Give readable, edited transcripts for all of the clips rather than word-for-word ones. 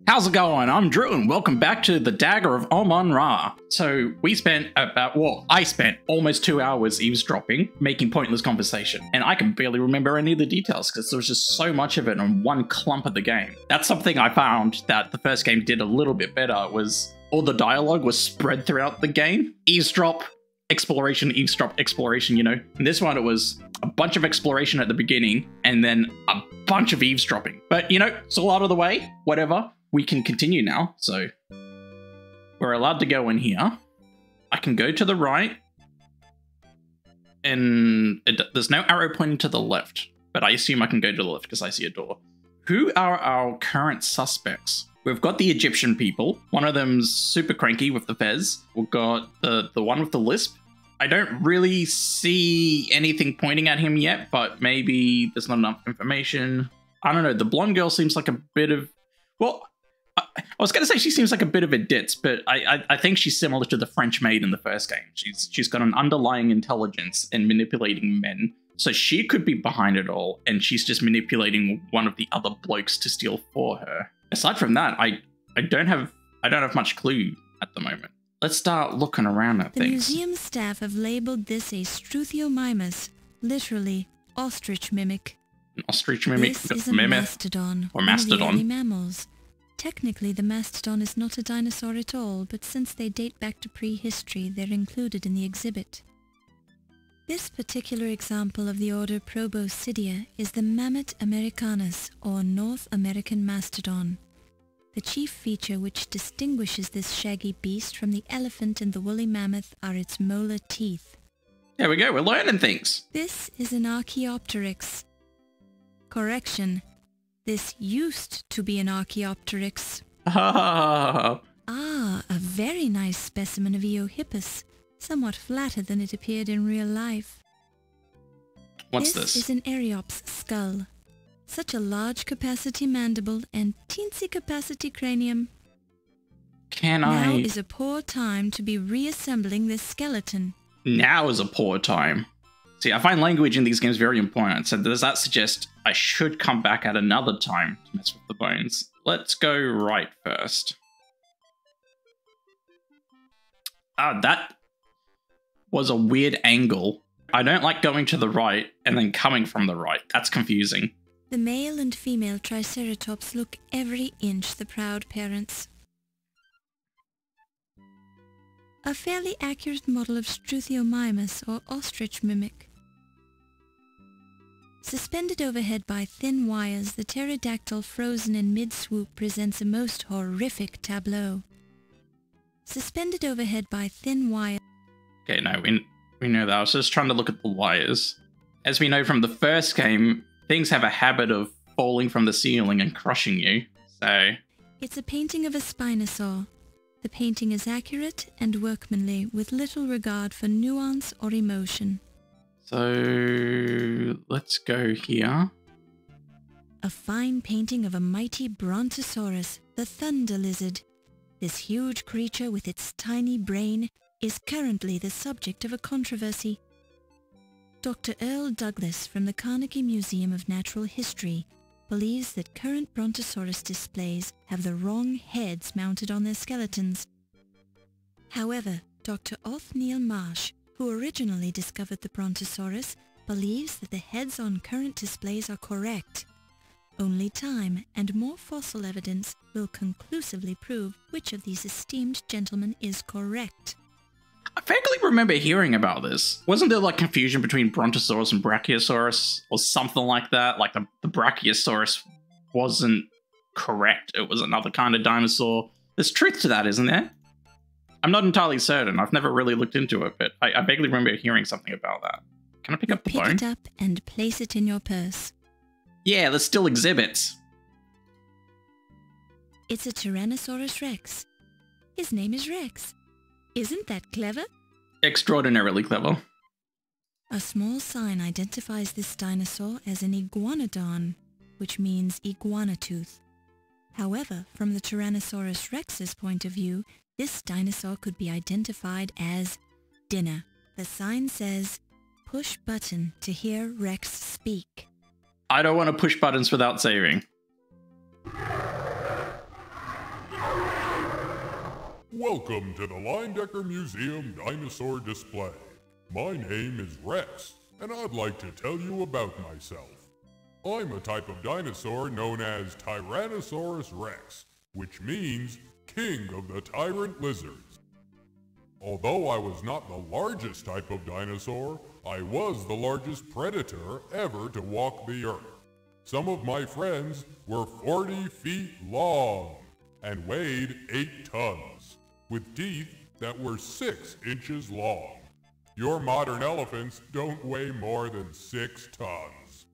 How's it going? I'm Drew and welcome back to the Dagger of Amon. So I spent almost 2 hours eavesdropping, making pointless conversation, and I can barely remember any of the details because there was just so much of it in one clump of the game. That's something I found that the first game did a little bit better, was all the dialogue was spread throughout the game. Eavesdrop, exploration, eavesdrop, exploration, you know. In this one, it was a bunch of exploration at the beginning and then a bunch of eavesdropping. But, you know, it's all out of the way, whatever. We can continue now, so we're allowed to go in here. I can go to the right, and there's no arrow pointing to the left, but I assume I can go to the left because I see a door. Who are our current suspects? We've got the Egyptian people. One of them's super cranky with the fez. We've got the one with the lisp. I don't really see anything pointing at him yet, but maybe there's not enough information. I don't know. The blonde girl seems like a bit of... Well, I was going to say she seems like a bit of a ditz, but I think she's similar to the French maid in the first game. She's got an underlying intelligence in manipulating men. So she could be behind it all, and she's just manipulating one of the other blokes to steal for her. Aside from that, I don't have much clue at the moment. Let's start looking around at things. The museum staff have labeled this a Struthiomimus, literally ostrich mimic. An ostrich mimic? This is a mastodon, or mastodon. one of the early mammals. Technically, the mastodon is not a dinosaur at all, but since they date back to prehistory, they're included in the exhibit. This particular example of the order Proboscidea is the Mammoth americanus, or North American mastodon. The chief feature which distinguishes this shaggy beast from the elephant and the woolly mammoth are its molar teeth. There we go, we're learning things. This is an Archaeopteryx. Correction. This used to be an Archaeopteryx. Ah, a very nice specimen of Eohippus, somewhat flatter than it appeared in real life. What's this? This is an Eriops skull. Such a large capacity mandible and teensy capacity cranium. Now is a poor time to be reassembling this skeleton. Now is a poor time. See, I find language in these games very important, so does that suggest I should come back at another time to mess with the bones? Let's go right first. That was a weird angle. I don't like going to the right and then coming from the right. That's confusing. The male and female Triceratops look every inch the proud parents. A fairly accurate model of Struthiomimus, or ostrich mimic. Suspended overhead by thin wires, the pterodactyl frozen in mid-swoop presents a most horrific tableau. Suspended overhead by thin wires... Okay, no, we know that. I was just trying to look at the wires. As we know from the first game, things have a habit of falling from the ceiling and crushing you, so... It's a painting of a Spinosaur. The painting is accurate and workmanly, with little regard for nuance or emotion. So, let's go here. A fine painting of a mighty Brontosaurus, the thunder lizard. This huge creature with its tiny brain is currently the subject of a controversy. Dr. Earl Douglas from the Carnegie Museum of Natural History believes that current Brontosaurus displays have the wrong heads mounted on their skeletons. However, Dr. Othniel Marsh, who originally discovered the Brontosaurus, believes that the heads on current displays are correct. Only time and more fossil evidence will conclusively prove which of these esteemed gentlemen is correct. I vaguely remember hearing about this. Wasn't there like confusion between Brontosaurus and Brachiosaurus or something like that? Like the Brachiosaurus wasn't correct. It was another kind of dinosaur. There's truth to that, isn't there? I'm not entirely certain. I've never really looked into it, but I vaguely remember hearing something about that. Can I pick up the bone? Pick it up and place it in your purse. Yeah, there's still exhibits. It's a Tyrannosaurus Rex. His name is Rex. Isn't that clever? Extraordinarily clever. A small sign identifies this dinosaur as an iguanodon, which means iguana tooth. However, from the Tyrannosaurus Rex's point of view, this dinosaur could be identified as dinner. The sign says, "Push button to hear Rex speak." I don't want to push buttons without saving. Welcome to the Lollback Museum Dinosaur Display. My name is Rex, and I'd like to tell you about myself. I'm a type of dinosaur known as Tyrannosaurus Rex, which means King of the Tyrant Lizards. Although I was not the largest type of dinosaur, I was the largest predator ever to walk the earth. Some of my friends were 40 feet long and weighed 8 tons, with teeth that were 6 inches long. Your modern elephants don't weigh more than 6 tons.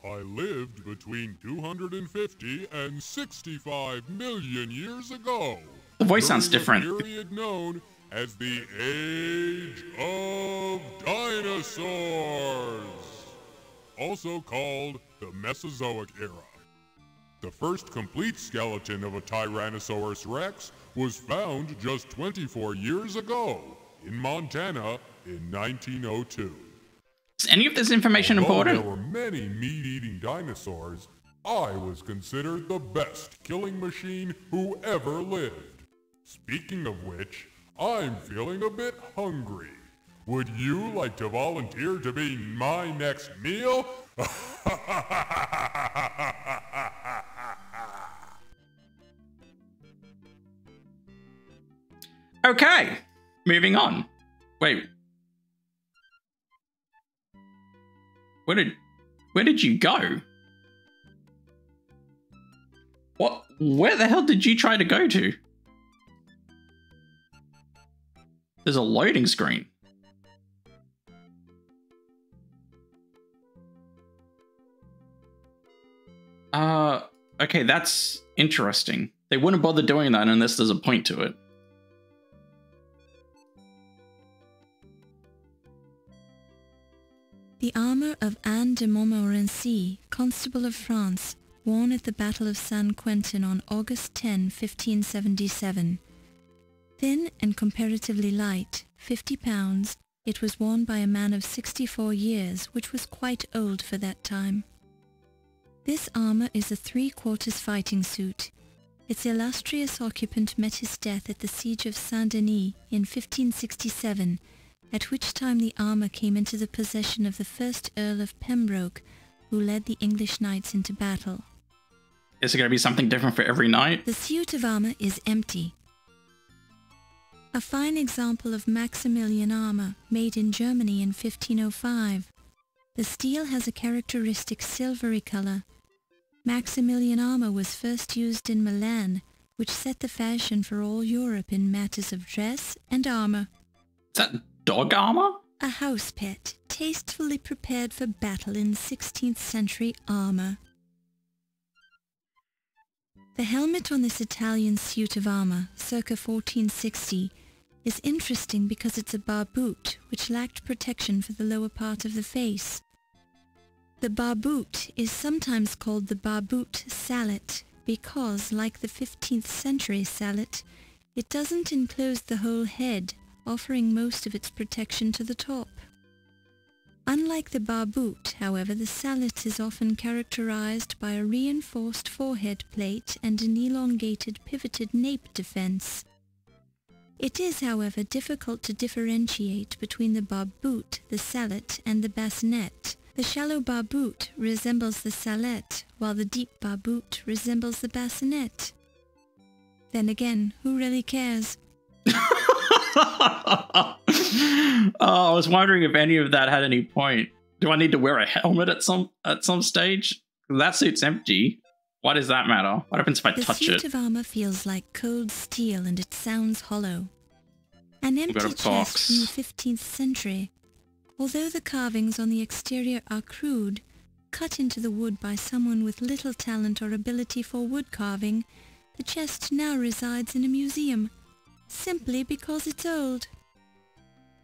I lived between 250 and 65 million years ago. The voice sounds different. During a period known as the Age of Dinosaurs, also called the Mesozoic era. The first complete skeleton of a Tyrannosaurus Rex was found just 24 years ago in Montana in 1902. Is any of this information important? There were many meat-eating dinosaurs. I was considered the best killing machine who ever lived. Speaking of which, I'm feeling a bit hungry. Would you like to volunteer to be my next meal? Okay, moving on. Wait. Where did you go? What? Where the hell did you try to go to? There's a loading screen. Okay, that's interesting. They wouldn't bother doing that unless there's a point to it. The armour of Anne de Montmorency, Constable of France, worn at the Battle of San Quentin on August 10, 1577. Thin and comparatively light, 50 pounds, it was worn by a man of 64 years, which was quite old for that time. This armour is a 3/4 fighting suit. Its illustrious occupant met his death at the Siege of Saint-Denis in 1567, at which time the armour came into the possession of the first Earl of Pembroke, who led the English knights into battle. Is it going to be something different for every knight? The suit of armour is empty. A fine example of Maximilian armour, made in Germany in 1505. The steel has a characteristic silvery colour. Maximilian armour was first used in Milan, which set the fashion for all Europe in matters of dress and armour. Is that dog armor? A house pet, tastefully prepared for battle in 16th century armour. The helmet on this Italian suit of armour, circa 1460, is interesting because it's a barboot, which lacked protection for the lower part of the face. The barboot is sometimes called the barboot sallet because, like the 15th century sallet, it doesn't enclose the whole head, offering most of its protection to the top. Unlike the barboot, however, the sallet is often characterized by a reinforced forehead plate and an elongated pivoted nape defense. It is, however, difficult to differentiate between the barboot, the sallet, and the bassinet. The shallow barboot resembles the sallet, while the deep barboot resembles the bassinet. Then again, who really cares? Oh, I was wondering if any of that had any point. Do I need to wear a helmet at some stage? That suit's empty. Why does that matter? What happens if I touch it? The suit of armor feels like cold steel and it sounds hollow. An empty chest from the 15th century. Although the carvings on the exterior are crude, cut into the wood by someone with little talent or ability for wood carving, the chest now resides in a museum, simply because it's old.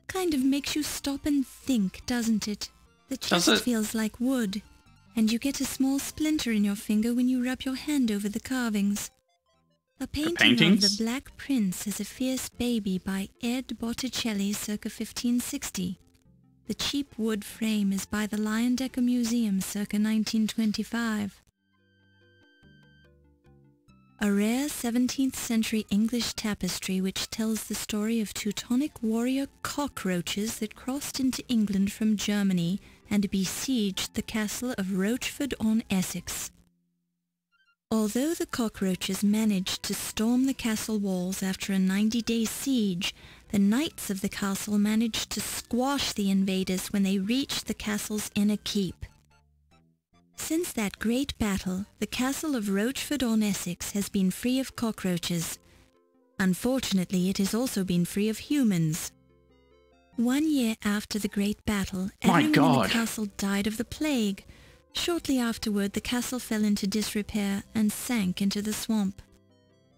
Kind of makes you stop and think, doesn't it? The chest feels like wood, and you get a small splinter in your finger when you rub your hand over the carvings. A painting of the Black Prince as a Fierce Baby by Ed Botticelli circa 1560. The cheap wood frame is by the Lollback Museum circa 1925. A rare 17th century English tapestry which tells the story of Teutonic warrior cockroaches that crossed into England from Germany and besieged the castle of Rochford-on-Essex. Although the cockroaches managed to storm the castle walls after a 90-day siege, the knights of the castle managed to squash the invaders when they reached the castle's inner keep. Since that great battle, the castle of Rochford-on-Essex has been free of cockroaches. Unfortunately, it has also been free of humans. 1 year after the great battle, everyone in the castle died of the plague. Shortly afterward, the castle fell into disrepair and sank into the swamp.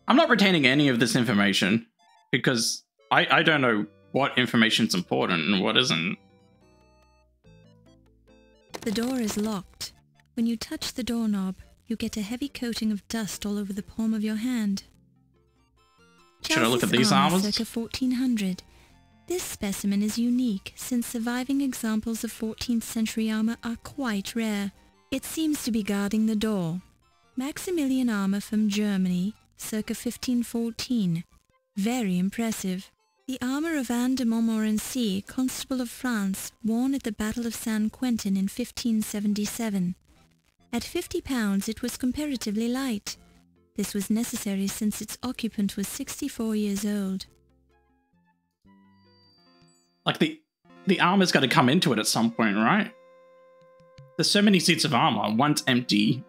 I'm not retaining any of this information because I don't know what information's important and what isn't. The door is locked. When you touch the doorknob, you get a heavy coating of dust all over the palm of your hand. Should I look at these armors? Circa 1400. This specimen is unique since surviving examples of 14th century armor are quite rare. It seems to be guarding the door. Maximilian armor from Germany, circa 1514. Very impressive. The armor of Anne de Montmorency, Constable of France, worn at the Battle of San Quentin in 1577. At 50 pounds it was comparatively light. This was necessary since its occupant was 64 years old. Like the armor's got to come into it at some point, right? There's so many seats of armor, one's empty.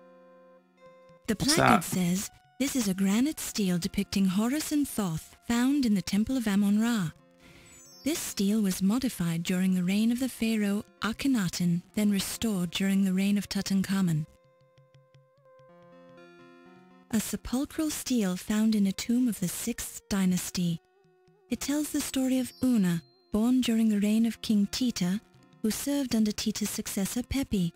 The placard says, "This is a granite stele depicting Horus and Thoth, found in the Temple of Amon-Ra. This stele was modified during the reign of the pharaoh Akhenaten, then restored during the reign of Tutankhamun." A sepulchral stele found in a tomb of the 6th dynasty. It tells the story of Una, born during the reign of King Tita, who served under Tita's successor Pepi.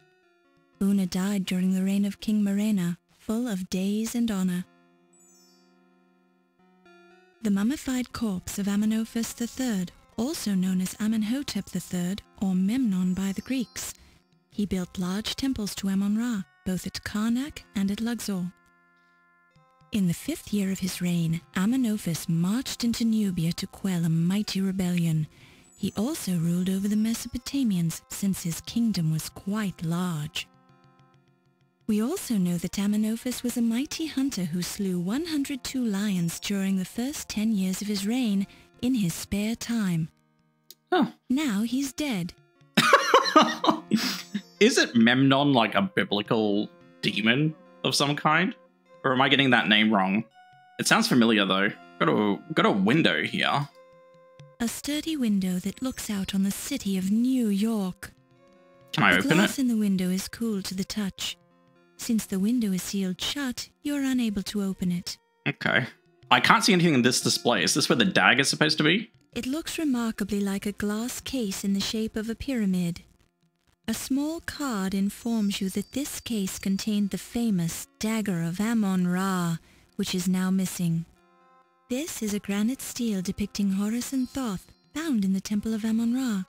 Una died during the reign of King Murena, full of days and honor. The mummified corpse of Amenophis III, also known as Amenhotep III or Memnon by the Greeks. He built large temples to Amon-Ra, both at Karnak and at Luxor. In the 5th year of his reign, Amenophis marched into Nubia to quell a mighty rebellion. He also ruled over the Mesopotamians, since his kingdom was quite large. We also know that Amenophis was a mighty hunter who slew 102 lions during the first 10 years of his reign in his spare time. Oh. Now he's dead. Is it Memnon like a biblical demon of some kind? Or am I getting that name wrong? It sounds familiar though. Got a window here. A sturdy window that looks out on the city of New York. Can I open it? The glass in the window is cool to the touch. Since the window is sealed shut, you are unable to open it. Okay. I can't see anything in this display. Is this where the dagger's supposed to be? It looks remarkably like a glass case in the shape of a pyramid. A small card informs you that this case contained the famous Dagger of Amon-Ra, which is now missing. This is a granite stele depicting Horus and Thoth, found in the Temple of Amon-Ra.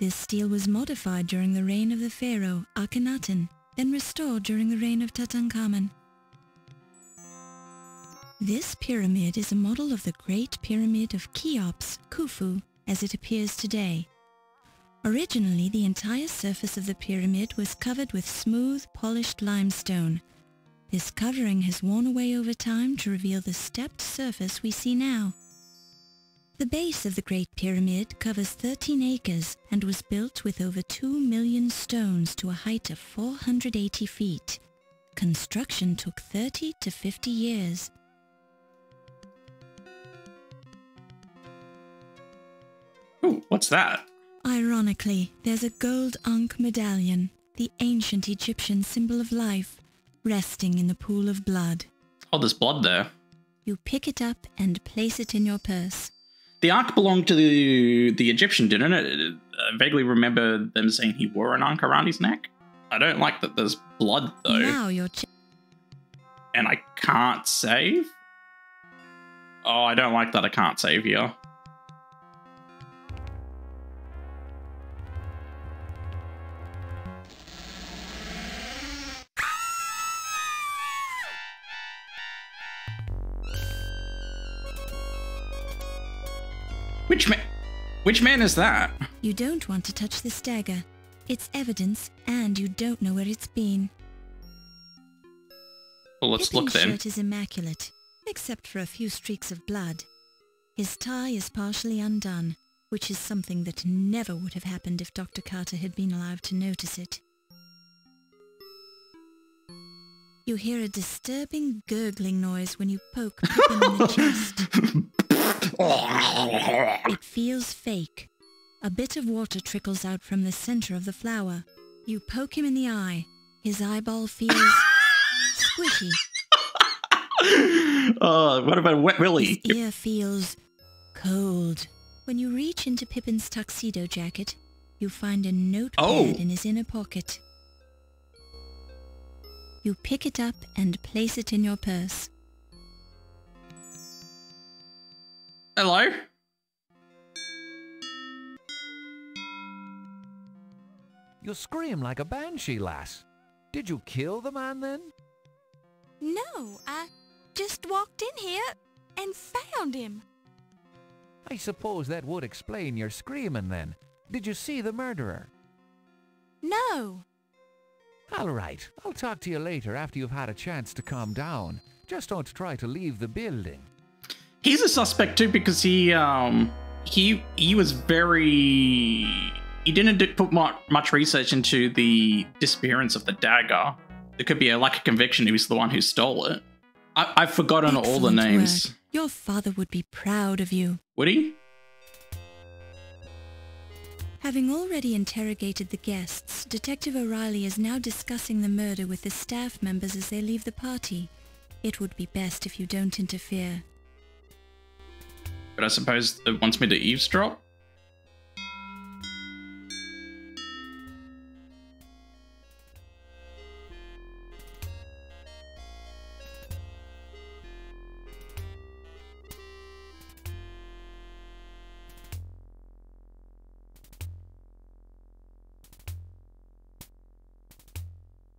This stele was modified during the reign of the pharaoh Akhenaten, then restored during the reign of Tutankhamun. This pyramid is a model of the Great Pyramid of Cheops, Khufu, as it appears today. Originally, the entire surface of the pyramid was covered with smooth, polished limestone. This covering has worn away over time to reveal the stepped surface we see now. The base of the Great Pyramid covers 13 acres and was built with over 2 million stones to a height of 480 feet. Construction took 30 to 50 years. Ooh, what's that? Ironically, there's a gold Ankh medallion, the ancient Egyptian symbol of life, resting in the pool of blood. Oh, there's blood there. You pick it up and place it in your purse. The Ankh belonged to the Egyptian, didn't it? I vaguely remember them saying he wore an Ankh around his neck. I don't like that there's blood, though. Now you're... And I can't save? Oh, I don't like that I can't save here. Which man is that? You don't want to touch this dagger. It's evidence, and you don't know where it's been. Well, let's look Pippin's then. shirt is immaculate, except for a few streaks of blood. His tie is partially undone, which is something that never would have happened if Dr. Carter had been allowed to notice it. You hear a disturbing gurgling noise when you poke Pippin in the chest. It feels fake. A bit of water trickles out from the center of the flower. You poke him in the eye. His eyeball feels squishy. What about Wet Willy? His ear feels cold. When you reach into Pippin's tuxedo jacket, you find a notepad in his inner pocket. You pick it up and place it in your purse. Hello? You scream like a banshee, lass. Did you kill the man then? No, I just walked in here and found him. I suppose that would explain your screaming then. Did you see the murderer? No. All right, I'll talk to you later after you've had a chance to calm down. Just don't try to leave the building. He's a suspect too because he was very... He didn't put much research into the disappearance of the dagger. There could be a lack of conviction he was the one who stole it. I've forgotten all the Excellent names. work. Your father would be proud of you. Would he? Having already interrogated the guests, Detective O'Reilly is now discussing the murder with the staff members as they leave the party. It would be best if you don't interfere. But I suppose it wants me to eavesdrop?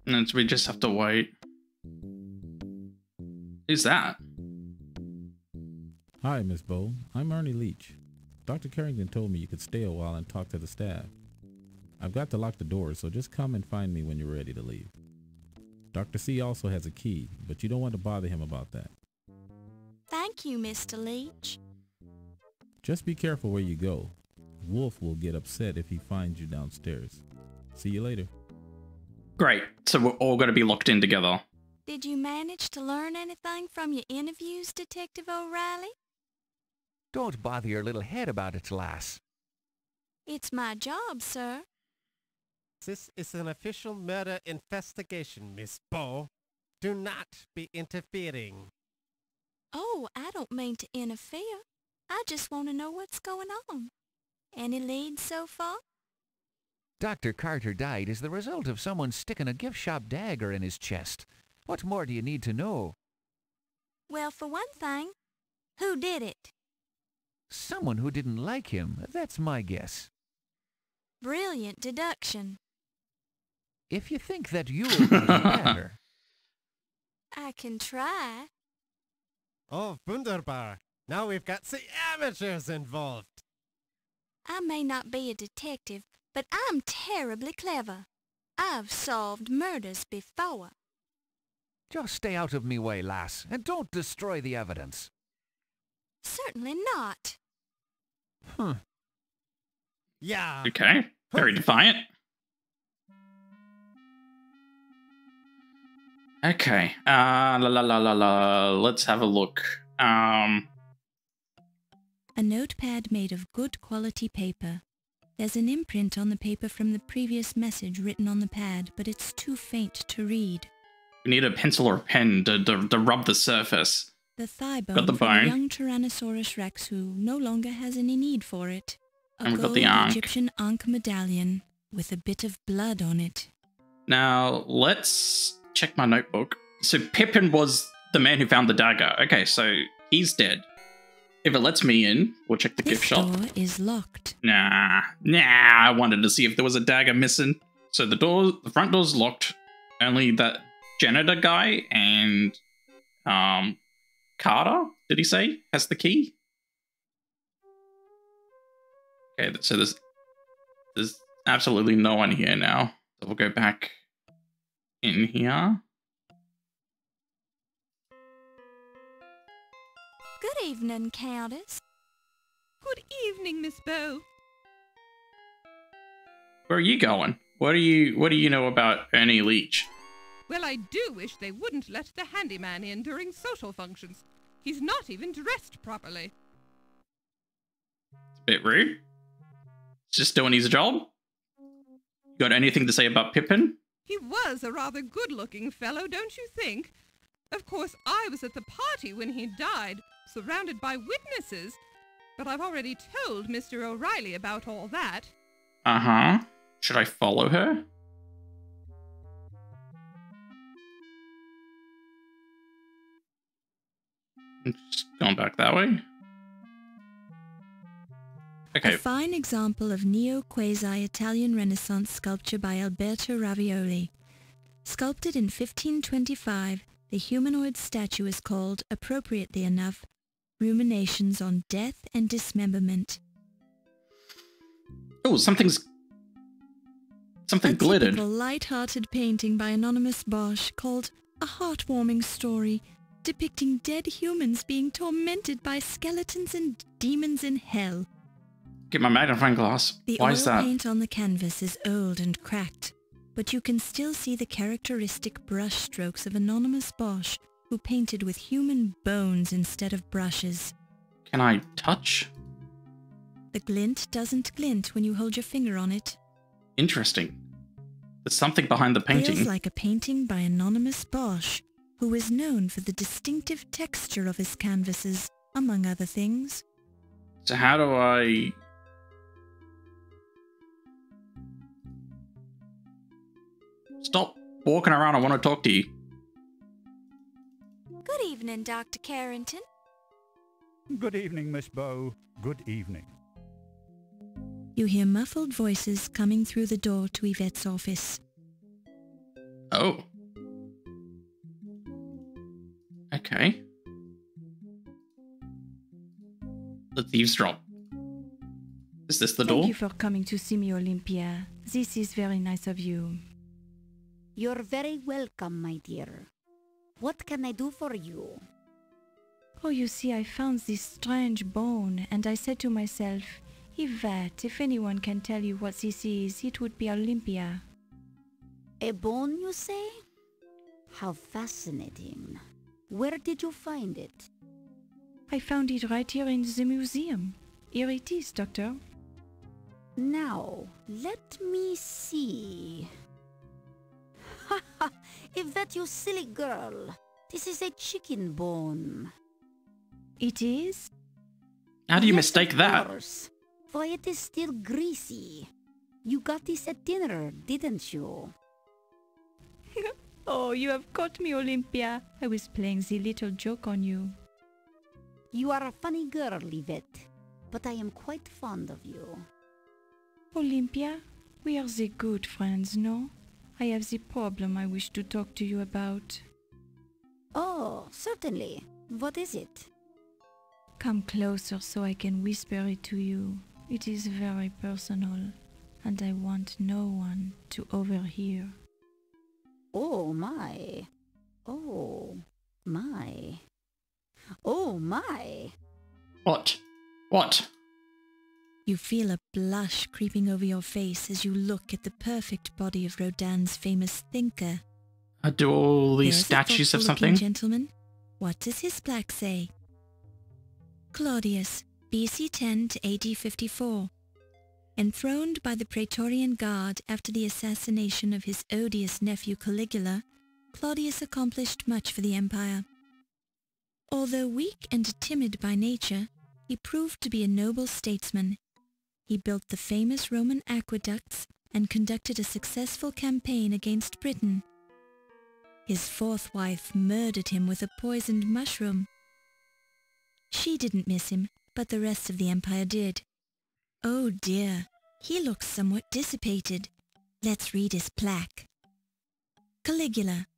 And we just have to wait. Who's that? Hi, Miss Bowe. I'm Ernie Leach. Dr. Carrington told me you could stay a while and talk to the staff. I've got to lock the doors, so just come and find me when you're ready to leave. Dr. C also has a key, but you don't want to bother him about that. Thank you, Mr. Leach. Just be careful where you go. Wolf will get upset if he finds you downstairs. See you later. Great. So we're all going to be locked in together. Did you manage to learn anything from your interviews, Detective O'Reilly? Don't bother your little head about it, lass. It's my job, sir. This is an official murder investigation, Miss Bowe. Do not be interfering. Oh, I don't mean to interfere. I just want to know what's going on. Any leads so far? Dr. Carter died as the result of someone sticking a gift shop dagger in his chest. What more do you need to know? Well, for one thing, who did it? Someone who didn't like him, that's my guess. Brilliant deduction. If you think that you'll be better. I can try. Oh, wunderbar. Now we've got the amateurs involved. I may not be a detective, but I'm terribly clever. I've solved murders before. Just stay out of me way, lass, and don't destroy the evidence. Certainly not. Yeah. Okay. Very defiant. Okay. Let's have a look. A notepad made of good quality paper. There's an imprint on the paper from the previous message written on the pad, but it's too faint to read. We need a pencil or a pen to rub the surface. The thigh Got bone the from a bone. young Tyrannosaurus Rex who no longer has any need for it. A And we've got gold the Ankh. Egyptian Ankh medallion with a bit of blood on it. Now, let's check my notebook. So Pippin was the man who found the dagger. Okay, so he's dead. If it lets me in, we'll check the This gift shop. door is locked. Nah, I wanted to see if there was a dagger missing. So the front door's locked. Only that janitor guy and Carter, did he say, has the key? Okay, so there's absolutely no one here now. So we'll go back in here. Good evening, Countess. Good evening, Miss Bow. Where are you going? What do you know about Ernie Leach? Well, I do wish they wouldn't let the handyman in during social functions. He's not even dressed properly. It's a bit rude. He's just doing his job. Got anything to say about Pippin? He was a rather good-looking fellow, don't you think? Of course, I was at the party when he died, surrounded by witnesses, but I've already told Mr. O'Reilly about all that. Uh-huh. Should I follow her? I'm just going back that way. Okay. A fine example of neo-quasi-Italian Renaissance sculpture by Alberto Ravioli. Sculpted in 1525, the humanoid statue is called, appropriately enough, Ruminations on Death and Dismemberment. Oh, something glittered. A typical light-hearted painting by anonymous Bosch called A Heartwarming Story, depicting dead humans being tormented by skeletons and demons in hell. Get my magnifying glass. The Why oil is that? paint on the canvas is old and cracked, but you can still see the characteristic brush strokes of anonymous Bosch, who painted with human bones instead of brushes. Can I touch? The glint doesn't glint when you hold your finger on it. Interesting. There's something behind the painting. Feels like a painting by anonymous Bosch, who is known for the distinctive texture of his canvases, among other things. So how do I... Stop walking around, I want to talk to you. Good evening, Dr. Carrington. Good evening, Miss Bow. Good evening. You hear muffled voices coming through the door to Yvette's office. Oh. Okay. Let's eavesdrop. Is this the door? Thank you for coming to see me, Olympia. This is very nice of you. You're very welcome, my dear. What can I do for you? Oh, you see, I found this strange bone, and I said to myself, Yvette, if anyone can tell you what this is, it would be Olympia. A bone, you say? How fascinating. Where did you find it? I found it right here in the museum. Here it is, Doctor. Now, let me see. Ha ha! Yvette, you silly girl. This is a chicken bone. It is? How do you Yes, mistake of that? course. Why, it is still greasy. You got this at dinner, didn't you? Oh, you have caught me, Olympia. I was playing the little joke on you. You are a funny girl, Yvette, but I am quite fond of you. Olympia, we are the good friends, no? I have the problem I wish to talk to you about. Oh, certainly. What is it? Come closer so I can whisper it to you. It is very personal, and I want no one to overhear. Oh my. Oh my. Oh my. What? What? You feel a blush creeping over your face as you look at the perfect body of Rodin's famous thinker. Do all these There's statues a have thoughtful-looking something? Gentleman. What does his plaque say? Claudius, BC 10 to AD 54. Enthroned by the Praetorian Guard after the assassination of his odious nephew Caligula, Claudius accomplished much for the empire. Although weak and timid by nature, he proved to be a noble statesman. He built the famous Roman aqueducts and conducted a successful campaign against Britain. His fourth wife murdered him with a poisoned mushroom. She didn't miss him, but the rest of the empire did. Oh dear, he looks somewhat dissipated. Let's read his plaque. Caligula,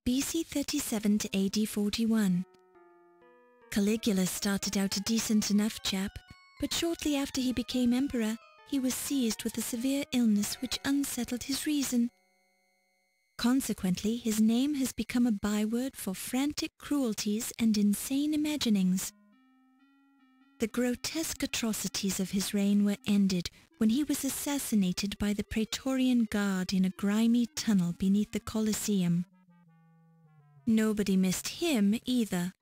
BC 37 to AD 41. Caligula started out a decent enough chap, but shortly after he became emperor, he was seized with a severe illness which unsettled his reason. Consequently, his name has become a byword for frantic cruelties and insane imaginings. The grotesque atrocities of his reign were ended when he was assassinated by the Praetorian Guard in a grimy tunnel beneath the Colosseum. Nobody missed him either.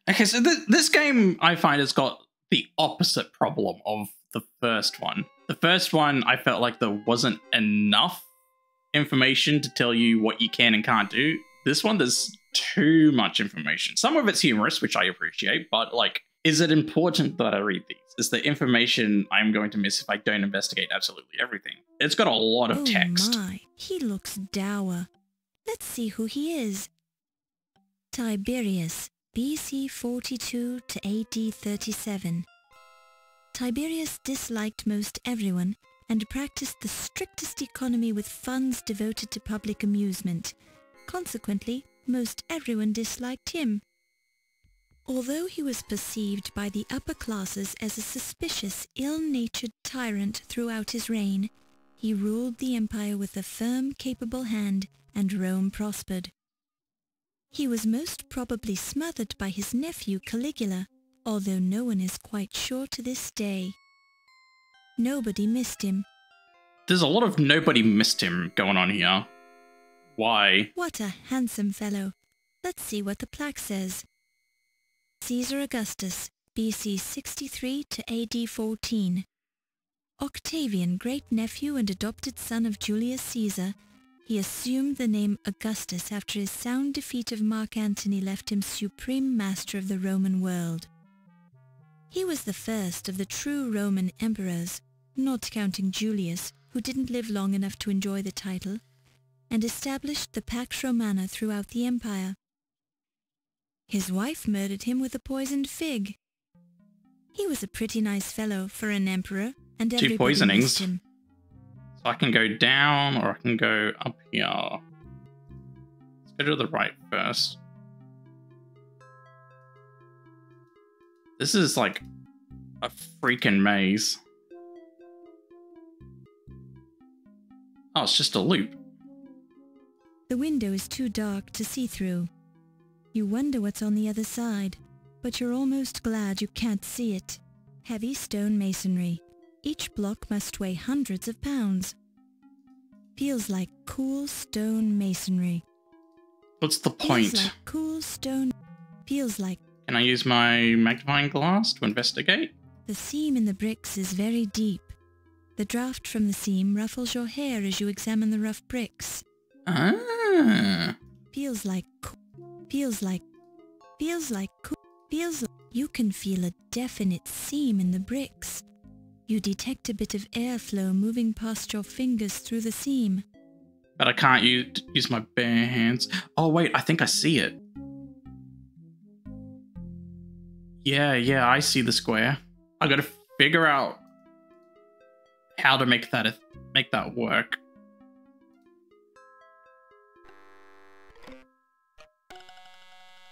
Okay, so this game, I find, has got the opposite problem of the first one. The first one, I felt like there wasn't enough information to tell you what you can and can't do. This one, there's too much information. Some of it's humorous, which I appreciate, but, like, is it important that I read these? Is the information I'm going to miss if I don't investigate absolutely everything? It's got a lot of text. Oh my, he looks dour. Let's see who he is. Tiberius, BC 42 to AD 37. Tiberius disliked most everyone and practiced the strictest economy with funds devoted to public amusement. Consequently, most everyone disliked him. Although he was perceived by the upper classes as a suspicious, ill-natured tyrant throughout his reign, he ruled the empire with a firm, capable hand, and Rome prospered. He was most probably smothered by his nephew Caligula, although no one is quite sure to this day. Nobody missed him. There's a lot of nobody missed him going on here. Why? What a handsome fellow. Let's see what the plaque says. Caesar Augustus, BC 63 to AD 14. Octavian, great-nephew and adopted son of Julius Caesar, he assumed the name Augustus after his sound defeat of Mark Antony left him supreme master of the Roman world. He was the first of the true Roman emperors, not counting Julius, who didn't live long enough to enjoy the title, and established the Pax Romana throughout the empire. His wife murdered him with a poisoned fig. He was a pretty nice fellow for an emperor, and everybody Two poisonings. missed him. So I can go down or I can go up here. Let's go to the right first. This is like a freaking maze. Oh, it's just a loop. The window is too dark to see through. You wonder what's on the other side, but you're almost glad you can't see it. Heavy stone masonry. Each block must weigh hundreds of pounds. Feels like cool stone masonry. What's the point? Feels like cool stone. Feels like... Can I use my magnifying glass to investigate? The seam in the bricks is very deep. The draft from the seam ruffles your hair as you examine the rough bricks. Ah. Feels like... You can feel a definite seam in the bricks. You detect a bit of airflow moving past your fingers through the seam. But I can't use my bare hands. Oh wait, I think I see it. Yeah, I see the square. I gotta figure out how to make that work.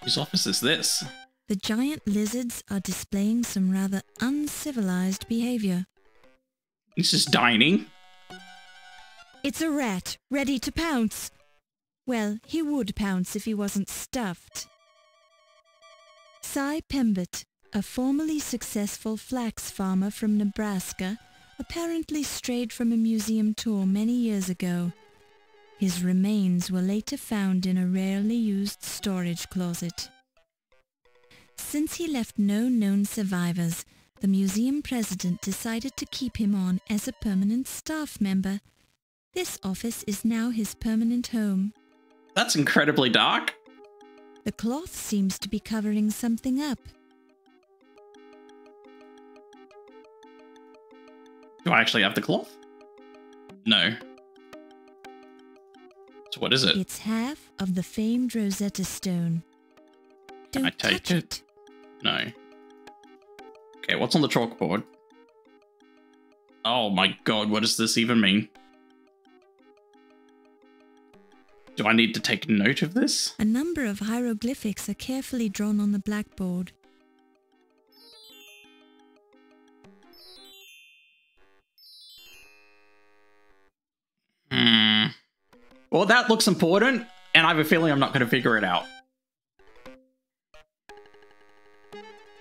Whose office is this? The giant lizards are displaying some rather uncivilized behavior. This is dining. It's a rat, ready to pounce. Well, he would pounce if he wasn't stuffed. Cy Pembert, a formerly successful flax farmer from Nebraska, apparently strayed from a museum tour many years ago. His remains were later found in a rarely used storage closet. Since he left no known survivors, the museum president decided to keep him on as a permanent staff member. This office is now his permanent home. That's incredibly dark. The cloth seems to be covering something up. Do I actually have the cloth? No. So what is it? It's half of the famed Rosetta Stone. Can I Don't take touch it? No. Okay, what's on the chalkboard? Oh my god, what does this even mean? Do I need to take note of this? A number of hieroglyphics are carefully drawn on the blackboard. Well, that looks important, and I have a feeling I'm not going to figure it out.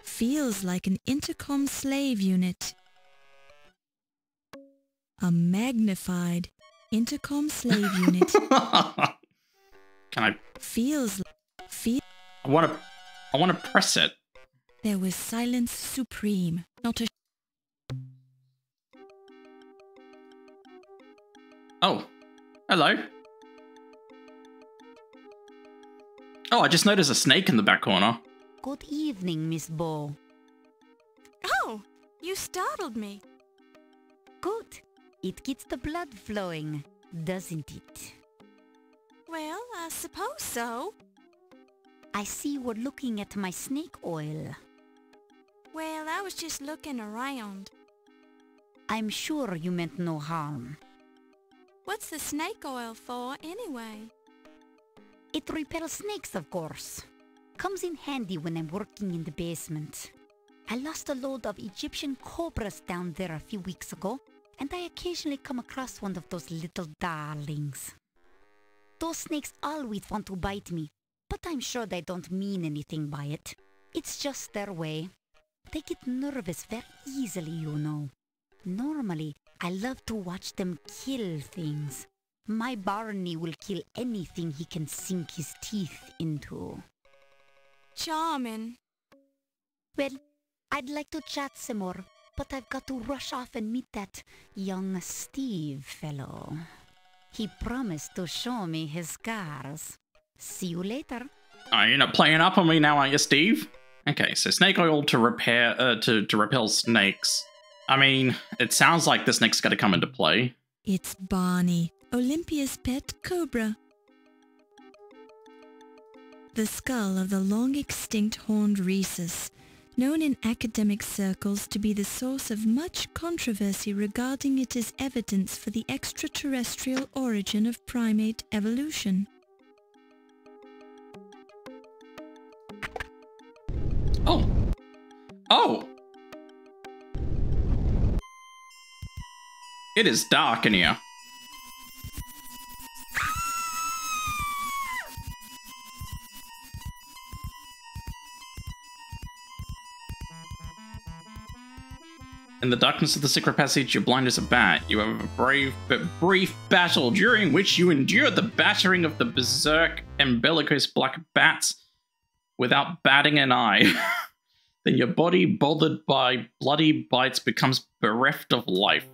Feels like an intercom slave unit. A magnified intercom slave unit. Can I? Feels. I want to press it. There was silence supreme, not a. Oh, hello. Oh, I just noticed a snake in the back corner. Good evening, Miss Bo. Oh, you startled me. Good. It gets the blood flowing, doesn't it? Well, I suppose so. I see we're looking at my snake oil. Well, I was just looking around. I'm sure you meant no harm. What's the snake oil for, anyway? It repels snakes, of course. Comes in handy when I'm working in the basement. I lost a load of Egyptian cobras down there a few weeks ago, and I occasionally come across one of those little darlings. Those snakes always want to bite me, but I'm sure they don't mean anything by it. It's just their way. They get nervous very easily, you know. Normally, I love to watch them kill things. My Barney will kill anything he can sink his teeth into. Charming. Well, I'd like to chat some more, but I've got to rush off and meet that young Steve fellow. He promised to show me his scars. See you later. Oh, you're not playing up on me now, are you, Steve? Okay, so snake oil to repel snakes. I mean, it sounds like the snake's got to come into play. It's Barney, Olympia's pet cobra. The skull of the long-extinct horned rhesus, known in academic circles to be the source of much controversy regarding it as evidence for the extraterrestrial origin of primate evolution. Oh! Oh! It is dark in here. In the darkness of the secret passage, you're blind as a bat. You have a brave but brief battle, during which you endure the battering of the berserk and bellicose black bats without batting an eye. Then your body, bothered by bloody bites, becomes bereft of life.